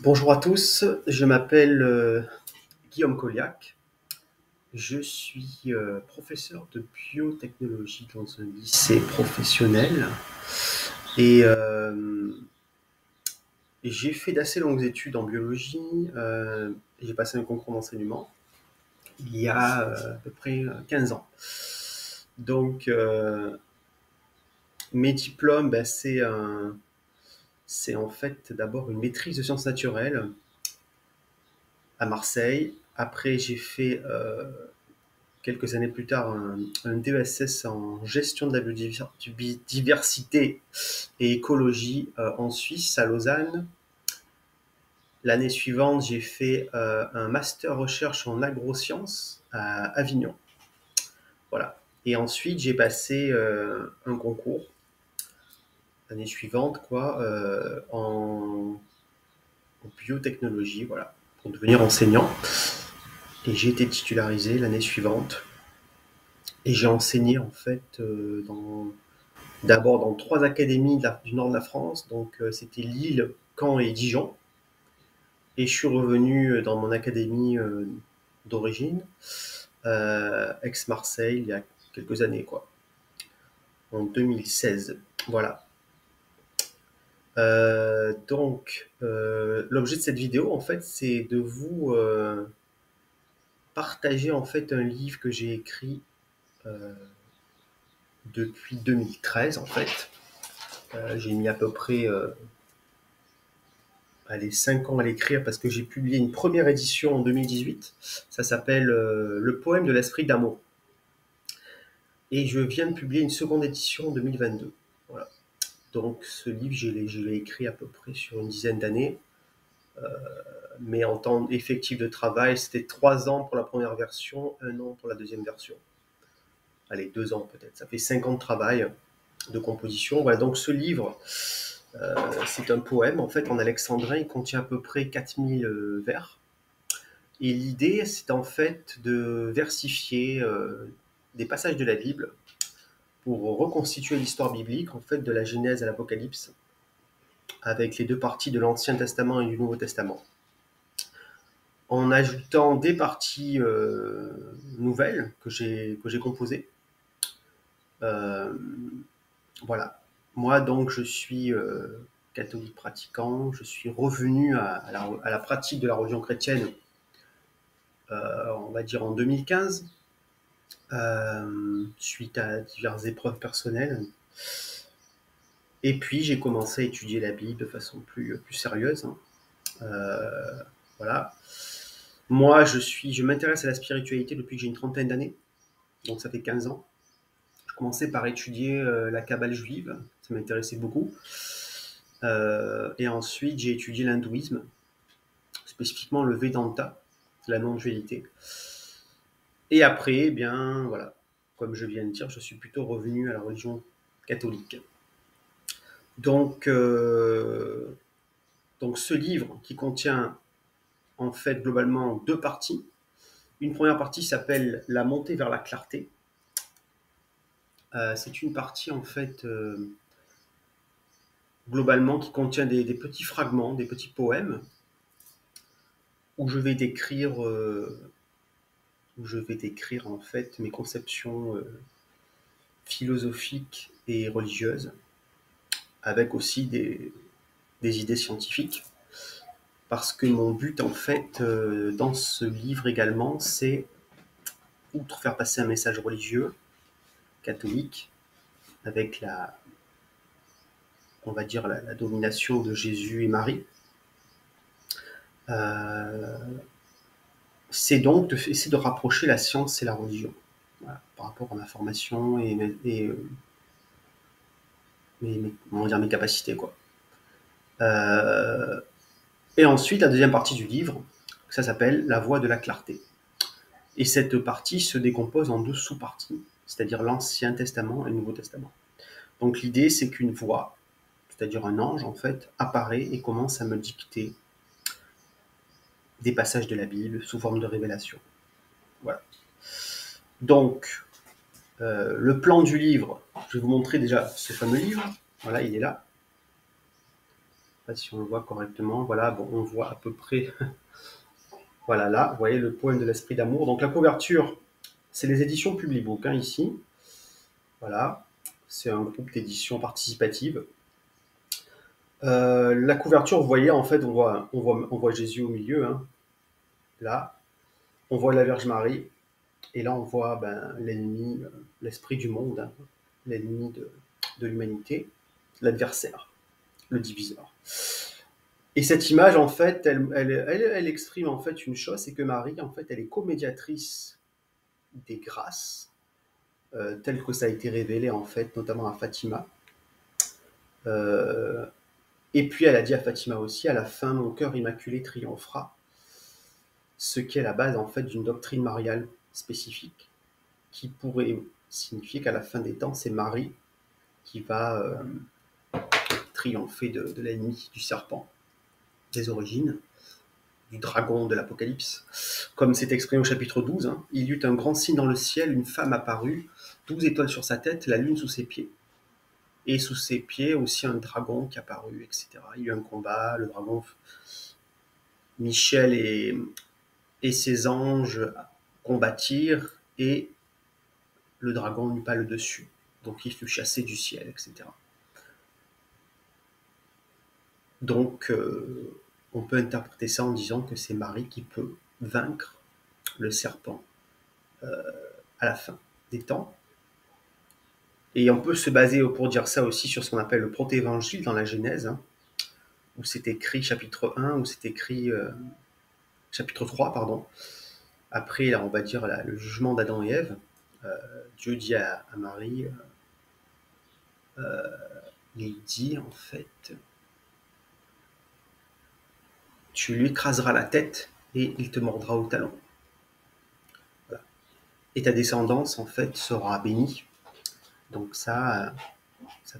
Bonjour à tous, je m'appelle Guillaume Colliac. Je suis professeur de biotechnologie dans un lycée professionnel et j'ai fait d'assez longues études en biologie. J'ai passé un concours d'enseignement il y a à peu près 15 ans. Donc, mes diplômes, c'est en fait d'abord une maîtrise de sciences naturelles à Marseille. Après, j'ai fait quelques années plus tard un DESS en gestion de la biodiversité et écologie en Suisse, à Lausanne. L'année suivante, j'ai fait un master recherche en agrosciences à Avignon. Voilà. Et ensuite, j'ai passé un concours l'année suivante, en biotechnologie, voilà, pour devenir enseignant. Et j'ai été titularisé l'année suivante. Et j'ai enseigné en fait d'abord dans 3 académies du nord de la France, donc c'était Lille, Caen et Dijon. Et je suis revenu dans mon académie d'origine, Aix-Marseille, il y a quelques années, quoi, en 2016. Voilà. L'objet de cette vidéo, en fait, c'est de vous partager en fait un livre que j'ai écrit euh, depuis 2013, en fait. J'ai mis à peu près 5 ans à l'écrire parce que j'ai publié une première édition en 2018. Ça s'appelle Le poème de l'esprit d'amour. Et je viens de publier une seconde édition en 2022. Voilà. Donc ce livre, je l'ai écrit à peu près sur une dizaine d'années. Mais en temps effectif de travail, c'était 3 ans pour la première version, 1 an pour la deuxième version. Allez, 2 ans peut-être. Ça fait 5 ans de travail de composition. Voilà, donc ce livre, c'est un poème en fait en alexandrin. Il contient à peu près 4000 vers. Et l'idée, c'est en fait de versifier des passages de la Bible pour reconstituer l'histoire biblique, en fait, de la Genèse à l'Apocalypse, avec les deux parties de l'Ancien Testament et du Nouveau Testament, en ajoutant des parties nouvelles que j'ai composées. Euh, voilà. Moi, donc, je suis catholique pratiquant. Je suis revenu à la pratique de la religion chrétienne, on va dire en 2015. Suite à diverses épreuves personnelles. Et puis j'ai commencé à étudier la Bible de façon plus sérieuse. Voilà. Moi, je m'intéresse à la spiritualité depuis que j'ai une trentaine d'années, donc ça fait 15 ans. Je commençais par étudier la Kabbale juive, ça m'intéressait beaucoup. Et ensuite, j'ai étudié l'hindouisme, spécifiquement le Vedanta, la non-dualité. Et après, eh bien, voilà, comme je viens de dire, je suis plutôt revenu à la religion catholique. Donc, donc ce livre qui contient en fait globalement 2 parties. Une première partie s'appelle La montée vers la clarté. C'est une partie en fait globalement qui contient des petits fragments, des petits poèmes où je vais décrire, en fait mes conceptions philosophiques et religieuses, avec aussi des idées scientifiques. Parce que mon but en fait dans ce livre également, c'est outre faire passer un message religieux, catholique, avec on va dire la domination de Jésus et Marie, euh, c'est donc essayer de rapprocher la science et la religion, voilà, par rapport à ma formation on va dire mes capacités, quoi. Euh, et ensuite, la deuxième partie du livre, ça s'appelle La voie de la clarté. Et cette partie se décompose en 2 sous-parties, c'est-à-dire l'Ancien Testament et le Nouveau Testament. Donc l'idée, c'est qu'une voix, c'est-à-dire un ange en fait, apparaît et commence à me dicter des passages de la Bible sous forme de révélation. Voilà. Donc, le plan du livre, je vais vous montrer déjà ce fameux livre. Voilà, il est là. sais pas si on le voit correctement. Voilà, bon, on voit à peu près. Voilà, là, vous voyez le poème de l'esprit d'amour. Donc la couverture, c'est les éditions Publibook, hein, ici. Voilà, c'est un groupe d'édition participative. La couverture, vous voyez, en fait, on voit Jésus au milieu, hein, là. On voit la Vierge Marie. Et là, on voit l'ennemi, l'esprit du monde, hein, l'ennemi de l'humanité, l'adversaire, le diviseur. Et cette image, en fait, elle exprime en fait une chose, c'est que Marie, en fait, elle est comédiatrice des grâces, telles que ça a été révélé, en fait, notamment à Fatima. Euh, et puis, elle a dit à Fatima aussi, à la fin, mon cœur immaculé triomphera, ce qui est la base, en fait, d'une doctrine mariale spécifique, qui pourrait signifier qu'à la fin des temps, c'est Marie qui va triompher de l'ennemi, du serpent, des origines, du dragon de l'Apocalypse. Comme c'est exprimé au chapitre 12, hein, il y eut un grand signe dans le ciel, une femme apparut, 12 étoiles sur sa tête, la lune sous ses pieds. Et sous ses pieds aussi un dragon qui apparut, etc. Il y eut un combat, le dragon, Michel et ses anges combattirent, et le dragon n'eut pas le dessus. Donc il fut chassé du ciel, etc. Donc, on peut interpréter ça en disant que c'est Marie qui peut vaincre le serpent à la fin des temps. Et on peut se baser pour dire ça aussi sur ce qu'on appelle le protévangile dans la Genèse, hein, où c'est écrit chapitre 1, où c'est écrit chapitre 3, pardon. Après, là, on va dire le jugement d'Adam et Ève. Dieu dit à Marie, il dit en fait, tu lui écraseras la tête et il te mordra au talon. Voilà. Et ta descendance, en fait, sera bénie. Donc ça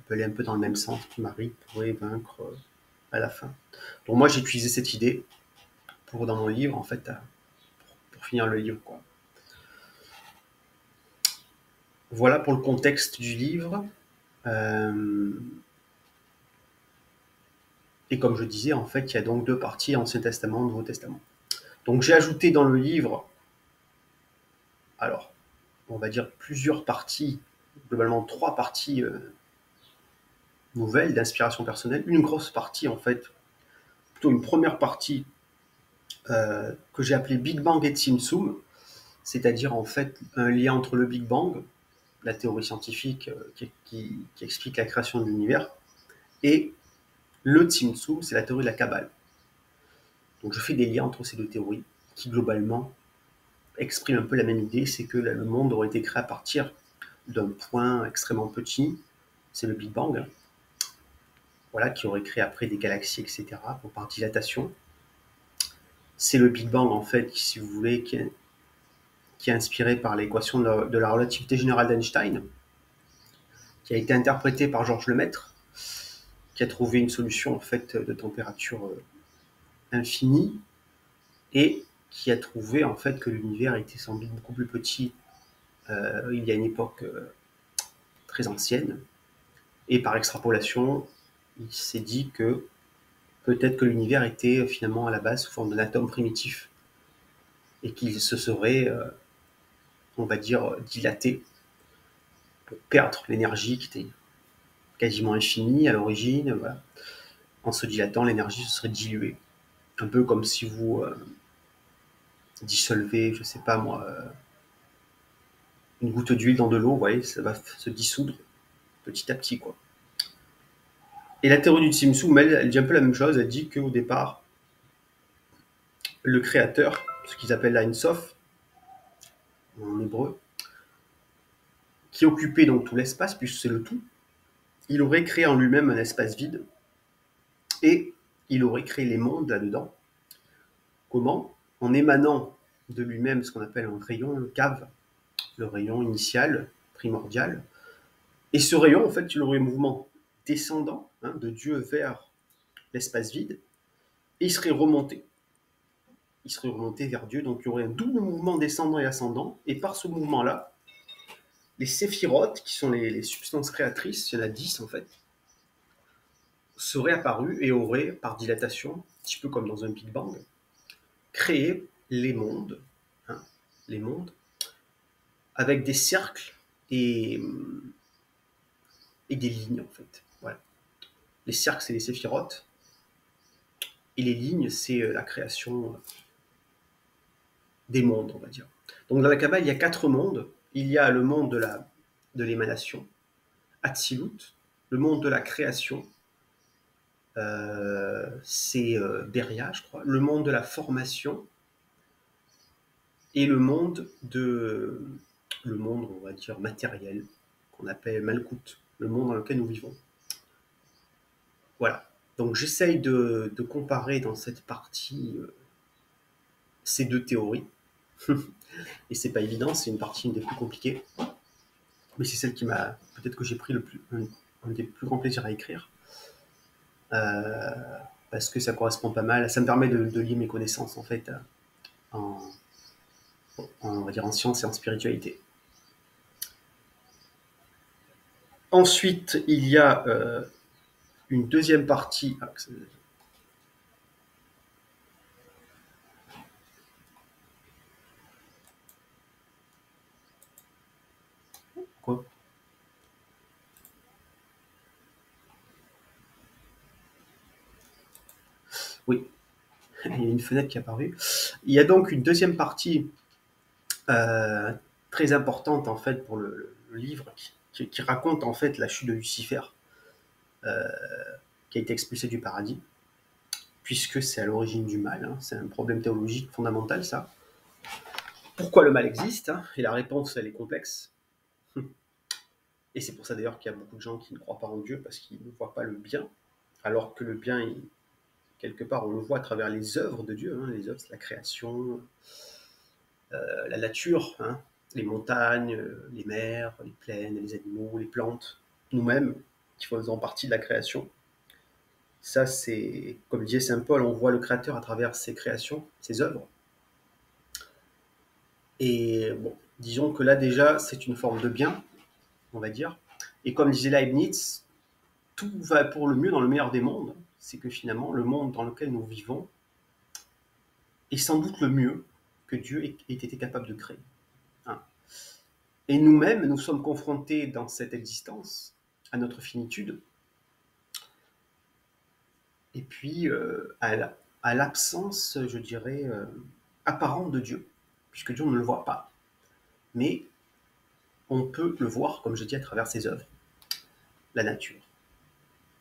peut aller un peu dans le même sens que Marie pourrait vaincre à la fin. Donc moi, j'ai utilisé cette idée dans mon livre, en fait, pour finir le livre, quoi. Voilà pour le contexte du livre. Et comme je disais, en fait, il y a donc 2 parties, Ancien Testament, Nouveau Testament. Donc j'ai ajouté dans le livre, alors, on va dire plusieurs parties, globalement 3 parties nouvelles d'inspiration personnelle. Une grosse partie, en fait, plutôt une première partie que j'ai appelée Big Bang et Tsum, c'est-à-dire en fait un lien entre le Big Bang, la théorie scientifique qui explique la création de l'univers, et le Tsum, c'est la théorie de la Kabbale. Donc je fais des liens entre ces 2 théories qui globalement expriment un peu la même idée, c'est que le monde aurait été créé à partir d'un point extrêmement petit, c'est le Big Bang, voilà, qui aurait créé après des galaxies, etc., par dilatation. C'est le Big Bang, en fait, si vous voulez, qui est inspiré par l'équation de la relativité générale d'Einstein, qui a été interprétée par Georges Lemaître, qui a trouvé une solution en fait de température infinie, et qui a trouvé en fait que l'univers était sans doute beaucoup plus petit il y a une époque très ancienne, et par extrapolation, il s'est dit que peut-être que l'univers était finalement à la base sous forme d'un atome primitif, et qu'il se serait, on va dire, dilaté pour perdre l'énergie qui était quasiment infinie à l'origine. Voilà. En se dilatant, l'énergie se serait diluée. Un peu comme si vous dissolvez, je sais pas moi, une goutte d'huile dans de l'eau, vous voyez, ça va se dissoudre petit à petit, quoi. Et la théorie du Tsum, elle dit un peu la même chose. Elle dit qu'au départ, le créateur, ce qu'ils appellent la Sof, en hébreu, qui occupait donc tout l'espace, puisque c'est le tout, il aurait créé en lui-même un espace vide, et il aurait créé les mondes là-dedans. Comment? En émanant de lui-même ce qu'on appelle un rayon, le cave, le rayon initial, primordial. Et ce rayon, en fait, il aurait un mouvement descendant, hein, de Dieu vers l'espace vide, et il serait remonté. Il serait remonté vers Dieu, donc il y aurait un double mouvement descendant et ascendant, et par ce mouvement-là, les séphirotes, qui sont les substances créatrices, il y en a 10 en fait, serait apparu et aurait, par dilatation, un petit peu comme dans un Big Bang, créé les mondes, hein, les mondes, avec des cercles et, et des lignes, en fait. Voilà. Les cercles, c'est les séphirotes, et les lignes, c'est la création des mondes, on va dire. Donc dans la Kabbale, il y a 4 mondes. Il y a le monde de l'émanation, Hatzilut, le monde de la création, c'est Beria, je crois, le monde de la formation et le monde, on va dire, matériel, qu'on appelle Malkout, le monde dans lequel nous vivons. Voilà. Donc j'essaye de comparer dans cette partie ces deux théories. Et c'est pas évident, c'est une partie une des plus compliquées. Mais c'est celle qui m'a. Peut-être que j'ai pris un des plus grands plaisirs à écrire. Parce que ça correspond pas mal. Ça me permet de lier mes connaissances, en fait, en, on va dire en sciences et en spiritualité. Ensuite, il y a une deuxième partie. Quoi? Oui, il y a une fenêtre qui est apparue. Il y a donc une deuxième partie très importante en fait pour le livre qui raconte en fait la chute de Lucifer, qui a été expulsé du paradis, puisque c'est à l'origine du mal. Hein. C'est un problème théologique fondamental, ça. Pourquoi le mal existe, hein? Et la réponse, elle est complexe. Et c'est pour ça d'ailleurs qu'il y a beaucoup de gens qui ne croient pas en Dieu, parce qu'ils ne voient pas le bien, alors que le bien, quelque part, on le voit à travers les œuvres de Dieu. Hein. Les œuvres, c'est la création, la nature, hein, les montagnes, les mers, les plaines, les animaux, les plantes, nous-mêmes, qui faisons partie de la création. Ça, c'est, comme disait saint Paul, on voit le Créateur à travers ses créations, ses œuvres. Et bon, disons que là déjà, c'est une forme de bien, on va dire. Et comme disait Leibniz, tout va pour le mieux dans le meilleur des mondes. C'est que finalement, le monde dans lequel nous vivons est sans doute le mieux que Dieu ait été capable de créer. Hein. Et nous-mêmes, nous sommes confrontés dans cette existence à notre finitude, et puis à l'absence, je dirais, apparente de Dieu, puisque Dieu, on ne le voit pas. Mais on peut le voir, comme je dis, à travers ses œuvres, la nature,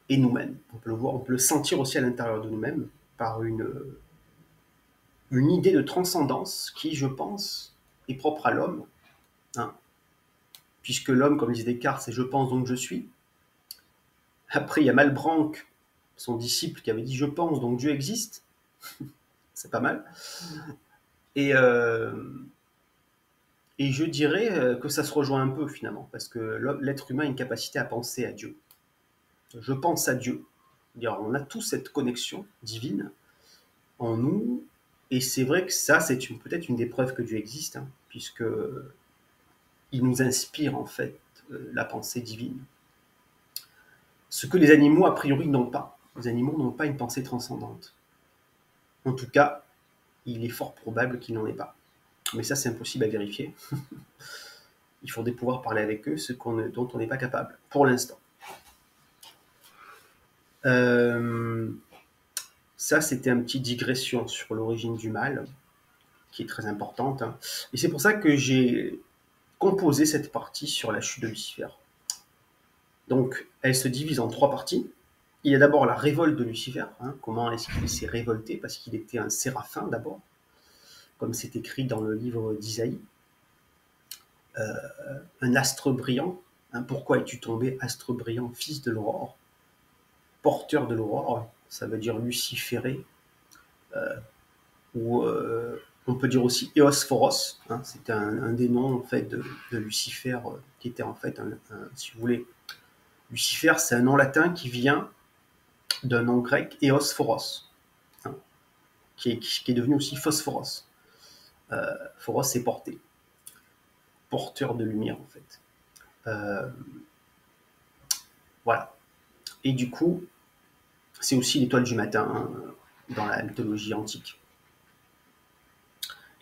et nous-mêmes. On peut le voir, on peut le sentir aussi à l'intérieur de nous-mêmes, par une idée de transcendance qui, je pense, est propre à l'homme, hein, puisque l'homme, comme disait Descartes, c'est « je pense donc je suis ». Après, il y a Malebranche, son disciple, qui avait dit « je pense donc Dieu existe ». C'est pas mal. Et je dirais que ça se rejoint un peu finalement, parce que l'être humain a une capacité à penser à Dieu. Je pense à Dieu. On a tous cette connexion divine en nous, et c'est vrai que ça, c'est peut-être une des preuves que Dieu existe, hein, puisque il nous inspire en fait la pensée divine. Ce que les animaux, a priori, n'ont pas. Les animaux n'ont pas une pensée transcendante. En tout cas, il est fort probable qu'ils n'en aient pas. Mais ça, c'est impossible à vérifier. Il faudrait pouvoir parler avec eux, dont on n'est pas capable, pour l'instant. Ça, c'était une petite digression sur l'origine du mal, qui est très importante. Hein. Et c'est pour ça que j'ai composé cette partie sur la chute de Lucifer. Donc, elle se divise en 3 parties. Il y a d'abord la révolte de Lucifer. Hein. Comment est-ce qu'il s'est révolté? Parce qu'il était un séraphin d'abord, comme c'est écrit dans le livre d'Isaïe. Un astre brillant. Hein. Pourquoi es-tu tombé, astre brillant, fils de l'aurore? Porteur de l'aurore, ça veut dire luciféré, ou on peut dire aussi Eosphoros, hein, c'était un des noms en fait de Lucifer, qui était en fait, si vous voulez, Lucifer, c'est un nom latin qui vient d'un nom grec, Eosphoros, hein, qui est devenu aussi Phosphoros. Phoros, c'est porté, porteur de lumière en fait. Voilà. Et du coup, C'est aussi l'étoile du matin hein, dans la mythologie antique.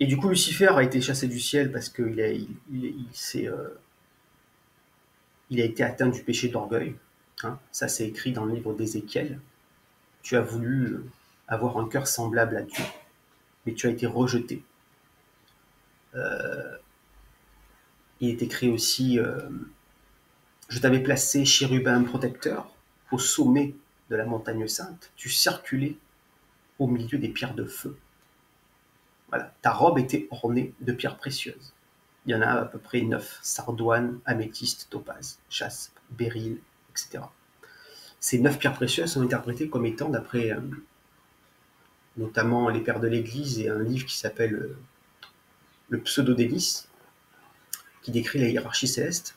Et du coup, Lucifer a été chassé du ciel parce qu'il il a été atteint du péché d'orgueil. Hein. Ça, c'est écrit dans le livre d'Ézéchiel. Tu as voulu avoir un cœur semblable à Dieu, mais tu as été rejeté. Il est écrit aussi je t'avais placé chérubin protecteur au sommet de la montagne sainte. Tu circulais au milieu des pierres de feu. Voilà. Ta robe était ornée de pierres précieuses. Il y en a à peu près 9. Sardoine, améthyste, topaze, jaspe, béryl, etc. Ces 9 pierres précieuses sont interprétées comme étant, d'après notamment les pères de l'Église et un livre qui s'appelle le Pseudo-Délice, qui décrit la hiérarchie céleste.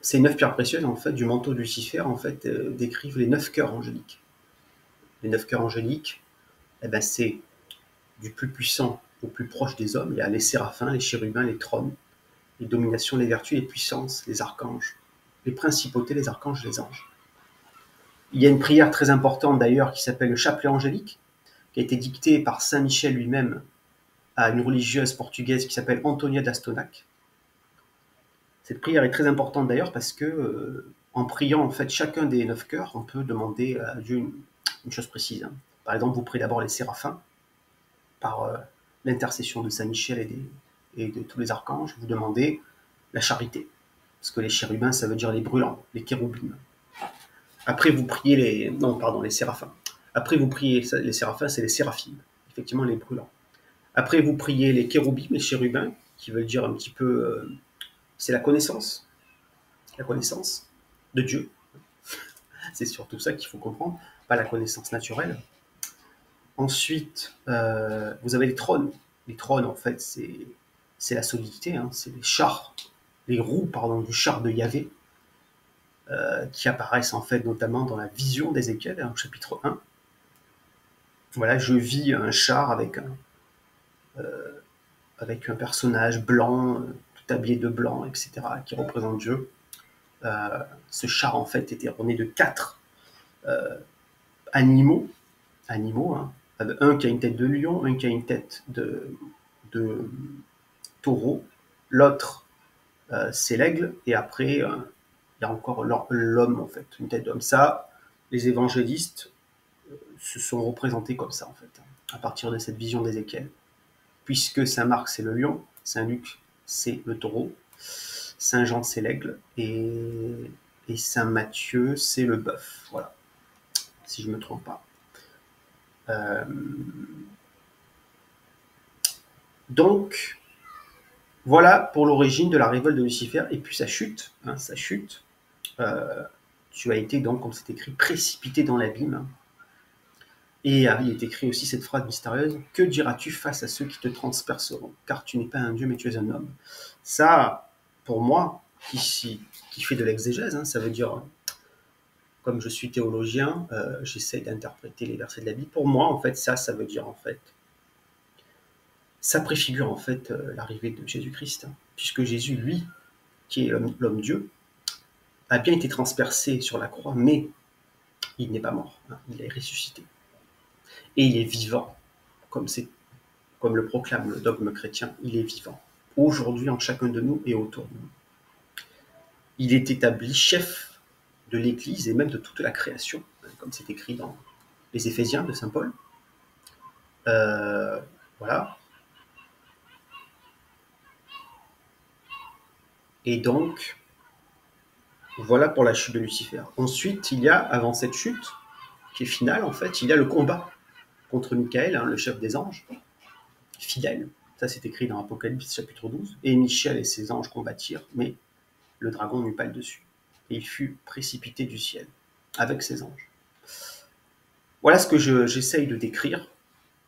Ces 9 pierres précieuses, en fait, du manteau de Lucifer, en fait, décrivent les 9 cœurs angéliques. Les 9 cœurs angéliques, eh ben, c'est du plus puissant au plus proche des hommes. Il y a les séraphins, les chérubins, les trônes, les dominations, les vertus, les puissances, les archanges, les principautés, les archanges, les anges. Il y a une prière très importante d'ailleurs qui s'appelle le chapelet angélique, qui a été dictée par Saint Michel lui-même à une religieuse portugaise qui s'appelle Antonia d'Astonac. Cette prière est très importante d'ailleurs parce que en priant en fait chacun des 9 cœurs, on peut demander à Dieu une chose précise. Hein. Par exemple, vous priez d'abord les séraphins par l'intercession de Saint Michel et de tous les archanges. Vous demandez la charité, parce que les chérubins, ça veut dire les brûlants, les kéroubim. Après, vous priez les séraphins. Après, vous priez les séraphins, c'est les séraphim, effectivement les brûlants. Après, vous priez les kéroubim, les chérubins, qui veulent dire un petit peu, c'est la connaissance de Dieu. C'est surtout ça qu'il faut comprendre, pas la connaissance naturelle. Ensuite, vous avez les trônes. Les trônes, en fait, c'est la solidité, hein, c'est les roues du char de Yahvé, qui apparaissent en fait notamment dans la vision d'Ézéchiel, hein, au chapitre 1. Voilà, je vis un char avec un personnage blanc, tout habillé de blanc, etc., qui représente Dieu. Ce char, en fait, était orné de 4 animaux, hein, un qui a une tête de lion, un qui a une tête de taureau, l'autre c'est l'aigle, et après il y a encore l'homme en fait, une tête d'homme. Ça, les évangélistes se sont représentés comme ça en fait, à partir de cette vision d'Ézéchiel. Puisque Saint Marc c'est le lion, Saint Luc c'est le taureau, Saint Jean c'est l'aigle, et Saint Matthieu c'est le bœuf, voilà, si je ne me trompe pas. Donc, voilà pour l'origine de la révolte de Lucifer et puis sa chute. Hein, sa chute. Tu as été donc, comme c'est écrit, précipité dans l'abîme. Et il est écrit aussi cette phrase mystérieuse: que diras-tu face à ceux qui te transperceront? Car tu n'es pas un dieu, mais tu es un homme. Ça, pour moi, qui fait de l'exégèse, hein, ça veut dire, comme je suis théologien, j'essaie d'interpréter les versets de la Bible. Pour moi, en fait, ça veut dire en fait. Ça préfigure en fait l'arrivée de Jésus-Christ, hein, puisque Jésus, lui, qui est l'homme-dieu, a bien été transpercé sur la croix, mais il n'est pas mort, hein, il est ressuscité. Et il est vivant, comme le proclame le dogme chrétien, il est vivant, aujourd'hui en chacun de nous et autour de nous. Il est établi chef de l'Église et même de toute la création, comme c'est écrit dans les Éphésiens de saint Paul. Voilà. Et donc, voilà pour la chute de Lucifer. Ensuite, il y a, avant cette chute, qui est finale en fait, il y a le combat contre Michael, hein, le chef des anges, fidèle. Ça, c'est écrit dans Apocalypse chapitre 12. Et Michel et ses anges combattirent, mais le dragon n'eut pas le dessus. Et il fut précipité du ciel avec ses anges. Voilà ce que j'essaye de décrire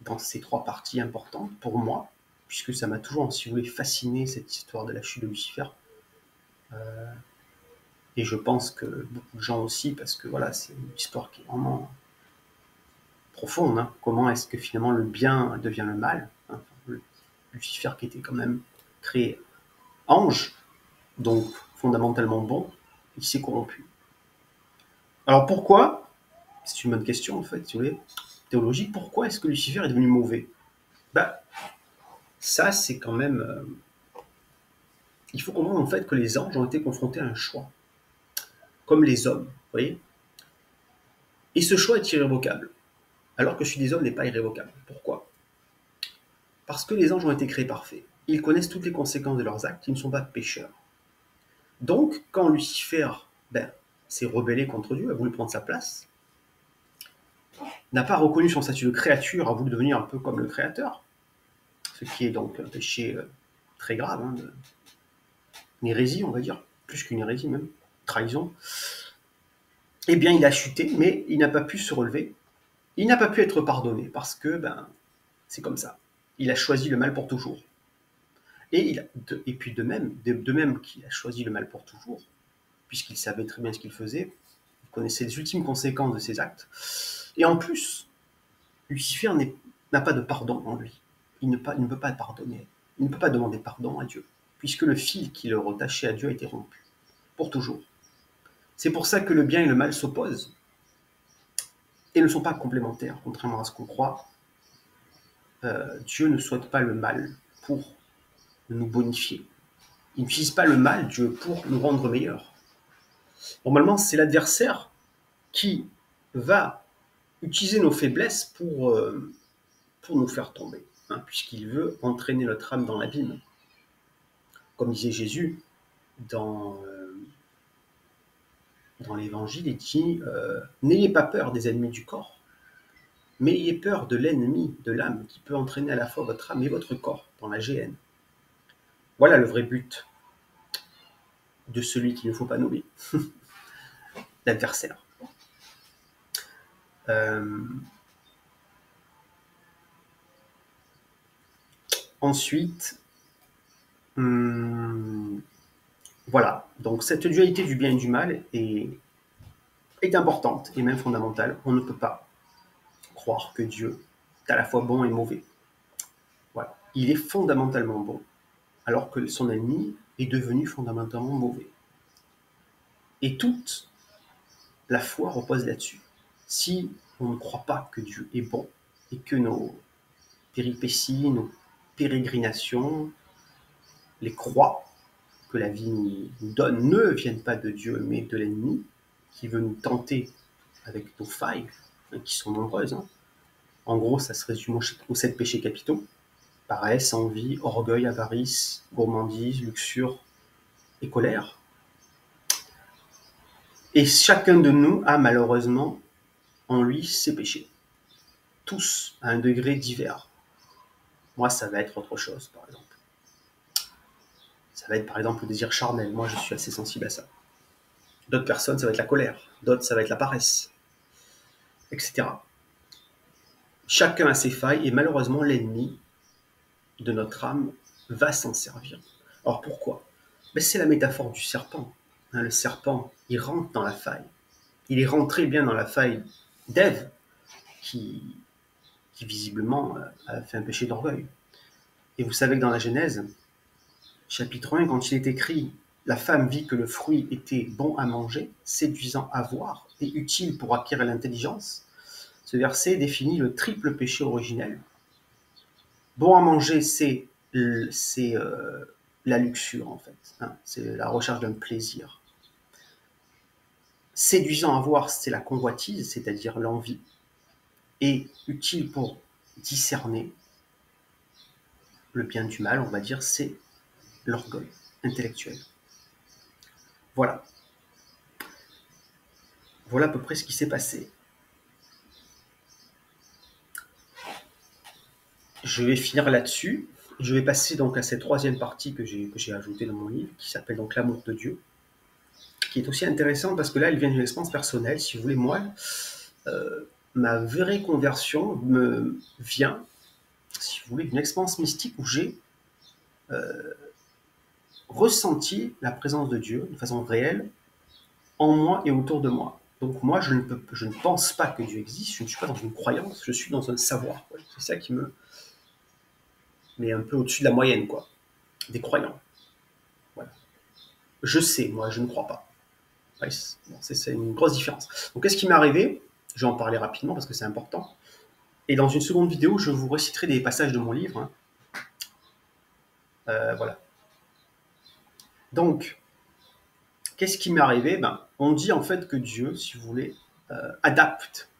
dans ces 3 parties importantes pour moi, puisque ça m'a toujours, si vous voulez, fasciné cette histoire de la chute de Lucifer. Et je pense que beaucoup de gens aussi, parce que voilà, c'est une histoire qui est vraiment profonde. Hein. Comment est-ce que finalement le bien devient le mal, hein. Lucifer qui était quand même créé ange, donc fondamentalement bon, il s'est corrompu. Alors pourquoi C'est une bonne question, en fait, si vous voulez. Théologique, pourquoi est-ce que Lucifer est devenu mauvais? Ça, c'est quand même... il faut comprendre, en fait, que les anges ont été confrontés à un choix, comme les hommes, vous voyez. Et ce choix est irrévocable, alors que celui des hommes n'est pas irrévocable. Pourquoi? Parce que les anges ont été créés parfaits. Ils connaissent toutes les conséquences de leurs actes, ils ne sont pas pécheurs. Donc, quand Lucifer s'est rebellé contre Dieu, a voulu prendre sa place, n'a pas reconnu son statut de créature, a voulu devenir un peu comme le Créateur, ce qui est donc un péché très grave, hein, une hérésie, on va dire, plus qu'une hérésie même, trahison, eh bien il a chuté, mais il n'a pas pu se relever, il n'a pas pu être pardonné, parce que c'est comme ça. Il a choisi le mal pour toujours. Et puis de même qu'il a choisi le mal pour toujours, puisqu'il savait très bien ce qu'il faisait, il connaissait les ultimes conséquences de ses actes, et en plus, Lucifer n'a pas de pardon en lui. Il ne peut pas pardonner. Il ne peut pas demander pardon à Dieu, puisque le fil qui le rattachait à Dieu a été rompu, pour toujours. C'est pour ça que le bien et le mal s'opposent, et ne sont pas complémentaires, contrairement à ce qu'on croit. Dieu ne souhaite pas le mal pour nous bonifier. Il n'utilise pas le mal, Dieu, pour nous rendre meilleurs. Normalement, c'est l'adversaire qui va utiliser nos faiblesses pour nous faire tomber, hein, puisqu'il veut entraîner notre âme dans l'abîme. Comme disait Jésus dans l'Évangile, il dit n'ayez pas peur des ennemis du corps, mais ayez peur de l'ennemi de l'âme qui peut entraîner à la fois votre âme et votre corps dans la géhenne. Voilà le vrai but de celui qu'il ne faut pas nommer, l'adversaire. Ensuite, voilà, donc cette dualité du bien et du mal est importante et même fondamentale. On ne peut pas croire que Dieu est à la fois bon et mauvais. Voilà. Il est fondamentalement bon, alors que son ennemi est devenu fondamentalement mauvais. Et toute la foi repose là-dessus. Si on ne croit pas que Dieu est bon et que nos péripéties, nos pérégrinations, les croix que la vie nous donne ne viennent pas de Dieu mais de l'ennemi qui veut nous tenter avec nos failles, qui sont nombreuses. Hein. En gros, ça se résume aux 7 péchés capitaux: paresse, envie, orgueil, avarice, gourmandise, luxure et colère. Et chacun de nous a malheureusement en lui ses péchés. Tous à un degré divers. Moi, ça va être autre chose, par exemple. Ça va être par exemple le désir charnel. Moi, je suis assez sensible à ça. D'autres personnes, ça va être la colère. D'autres, ça va être la paresse, etc. Chacun a ses failles et malheureusement, l'ennemi de notre âme va s'en servir. Alors pourquoi? C'est la métaphore du serpent. Le serpent, il rentre dans la faille. Il est rentré bien dans la faille d'Ève, qui visiblement a fait un péché d'orgueil. Et vous savez que dans la Genèse, chapitre 1, quand il est écrit « La femme vit que le fruit était bon à manger, séduisant à voir et utile pour acquérir l'intelligence », ce verset définit le triple péché originel. Bon à manger, c'est la luxure, en fait. Hein, c'est la recherche d'un plaisir. Séduisant à voir, c'est la convoitise, c'est-à-dire l'envie. Et utile pour discerner le bien du mal, on va dire, c'est l'orgueil intellectuel. Voilà. Voilà à peu près ce qui s'est passé. Je vais finir là-dessus. Je vais passer donc à cette troisième partie que j'ai ajoutée dans mon livre, qui s'appelle donc l'amour de Dieu, qui est aussi intéressante parce que là, elle vient d'une expérience personnelle. Si vous voulez, moi, ma vraie conversion me vient, si vous voulez, d'une expérience mystique où j'ai ressenti la présence de Dieu de façon réelle en moi et autour de moi. Donc moi, je ne pense pas que Dieu existe, je ne suis pas dans une croyance, je suis dans un savoir. Quoi. C'est ça qui me met un peu au-dessus de la moyenne, quoi, des croyants. Voilà. Je sais, moi, je ne crois pas. Ouais, c'est une grosse différence. Donc, qu'est-ce qui m'est arrivé? Je vais en parler rapidement parce que c'est important. Et dans une seconde vidéo, je vous réciterai des passages de mon livre. Hein. Voilà. Donc, qu'est-ce qui m'est arrivé? On dit en fait que Dieu, si vous voulez, adapte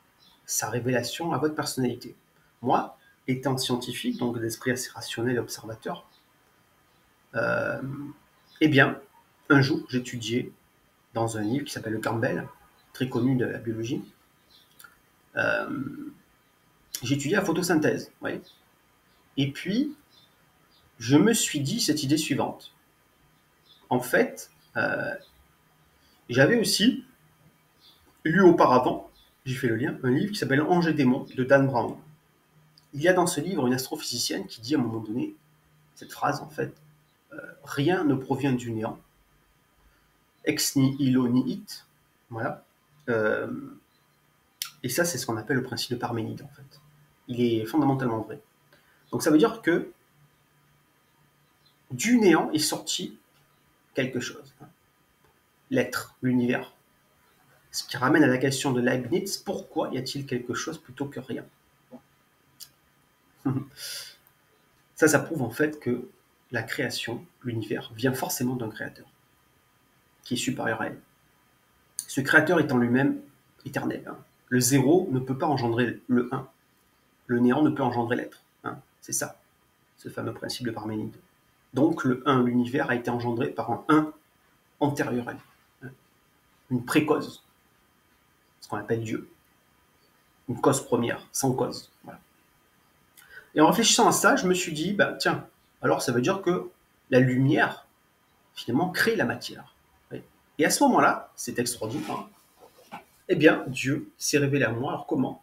sa révélation à votre personnalité. Moi, étant scientifique, donc d'esprit assez rationnel et observateur, eh bien, un jour, j'étudiais dans un livre qui s'appelle le Campbell, très connu de la biologie. J'étudiais la photosynthèse, oui. Et puis, je me suis dit cette idée suivante. En fait, j'avais aussi lu auparavant, j'ai fait le lien, un livre qui s'appelle Ange et démons de Dan Brown. Il y a dans ce livre une astrophysicienne qui dit à un moment donné cette phrase en fait, rien ne provient du néant, ex nihilo nihit, voilà. Et ça, c'est ce qu'on appelle le principe de Parménide en fait. Il est fondamentalement vrai. Donc ça veut dire que du néant est sorti quelque chose. L'être, l'univers. Ce qui ramène à la question de Leibniz, pourquoi y a-t-il quelque chose plutôt que rien? Ça prouve en fait que la création, l'univers, vient forcément d'un créateur qui est supérieur à elle. Ce créateur étant lui-même éternel. Hein. Le zéro ne peut pas engendrer le 1. Le néant ne peut engendrer l'être. Hein. C'est ça, ce fameux principe de Parménide. Donc le 1, l'univers, a été engendré par un 1 antérieur à lui. Une précause, ce qu'on appelle Dieu. Une cause première, sans cause. Voilà. Et en réfléchissant à ça, je me suis dit, tiens, alors ça veut dire que la lumière, finalement, crée la matière. Et à ce moment-là, c'est extraordinaire, hein, eh bien, Dieu s'est révélé à moi. Alors comment?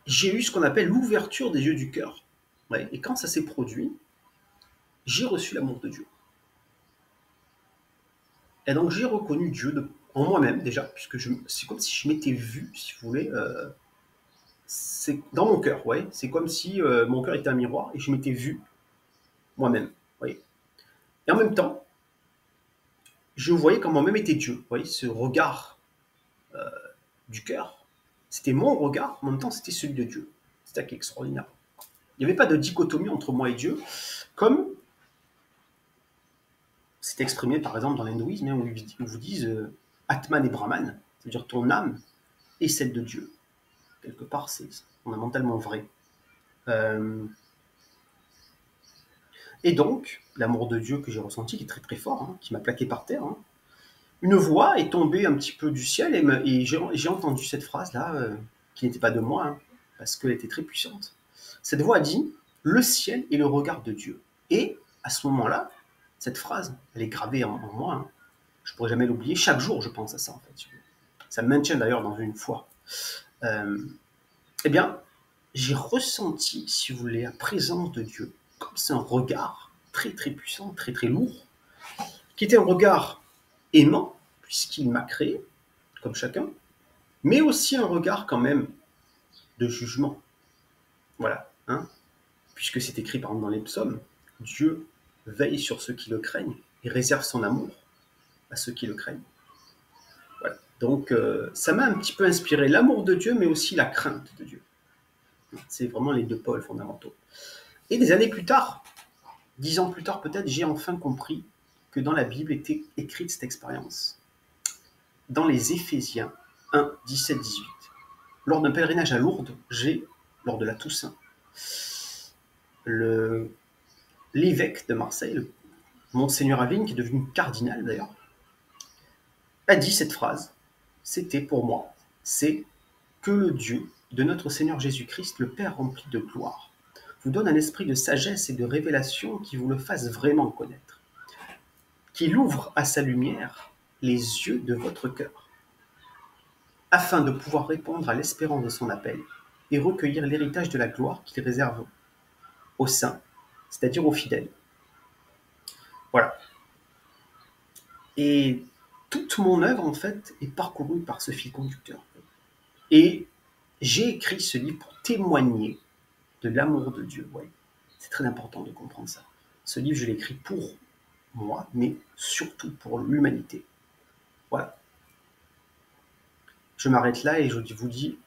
J'ai eu ce qu'on appelle l'ouverture des yeux du cœur. Ouais. Et quand ça s'est produit, j'ai reçu l'amour de Dieu. Et donc j'ai reconnu Dieu en moi-même déjà, puisque c'est comme si je m'étais vu, si vous voulez, c'est dans mon cœur, ouais. C'est comme si mon cœur était un miroir et je m'étais vu moi-même. Ouais. Et en même temps, je voyais qu'en moi-même était Dieu. Vous voyez, ce regard du cœur, c'était mon regard, en même temps c'était celui de Dieu. C'est ça qui est extraordinaire. Il n'y avait pas de dichotomie entre moi et Dieu, comme c'est exprimé par exemple dans l'hindouisme, où ils vous disent Atman et Brahman, c'est-à-dire ton âme et celle de Dieu. Quelque part, c'est fondamentalement vrai. Et donc, l'amour de Dieu que j'ai ressenti, qui est très très fort, hein, qui m'a plaqué par terre, hein, une voix est tombée un petit peu du ciel et j'ai entendu cette phrase-là, qui n'était pas de moi, hein, parce qu'elle était très puissante. Cette voix a dit « Le ciel est le regard de Dieu ». Et à ce moment-là, cette phrase, elle est gravée en moi. Hein. Je ne pourrai jamais l'oublier. Chaque jour, je pense à ça, en fait. Ça me maintient d'ailleurs dans une foi. Eh bien, j'ai ressenti, si vous voulez, la présence de Dieu, comme c'est un regard très très puissant, très très lourd, qui était un regard aimant, puisqu'il m'a créé, comme chacun, mais aussi un regard quand même de jugement. Voilà, hein, puisque c'est écrit par exemple dans les psaumes, Dieu veille sur ceux qui le craignent et réserve son amour à ceux qui le craignent. Voilà. Donc ça m'a un petit peu inspiré l'amour de Dieu, mais aussi la crainte de Dieu. C'est vraiment les deux pôles fondamentaux. Et des années plus tard, 10 ans plus tard peut-être, j'ai enfin compris que dans la Bible était écrite cette expérience. Dans les Éphésiens 1, 17, 18. Lors d'un pèlerinage à Lourdes, lors de la Toussaint, l'évêque de Marseille, Monseigneur Avine, qui est devenu cardinal d'ailleurs, a dit cette phrase. C'était pour moi, c'est que le Dieu de notre Seigneur Jésus-Christ, le Père rempli de gloire, vous donne un esprit de sagesse et de révélation qui vous le fasse vraiment connaître, qu'il ouvre à sa lumière les yeux de votre cœur, afin de pouvoir répondre à l'espérance de son appel et recueillir l'héritage de la gloire qu'il réserve aux saints, c'est-à-dire aux fidèles. Voilà. Et toute mon œuvre, en fait, est parcourue par ce fil conducteur. Et j'ai écrit ce livre pour témoigner de l'amour de Dieu. Ouais. C'est très important de comprendre ça. Ce livre, je l'ai écrit pour moi, mais surtout pour l'humanité. Voilà. Je m'arrête là et je vous dis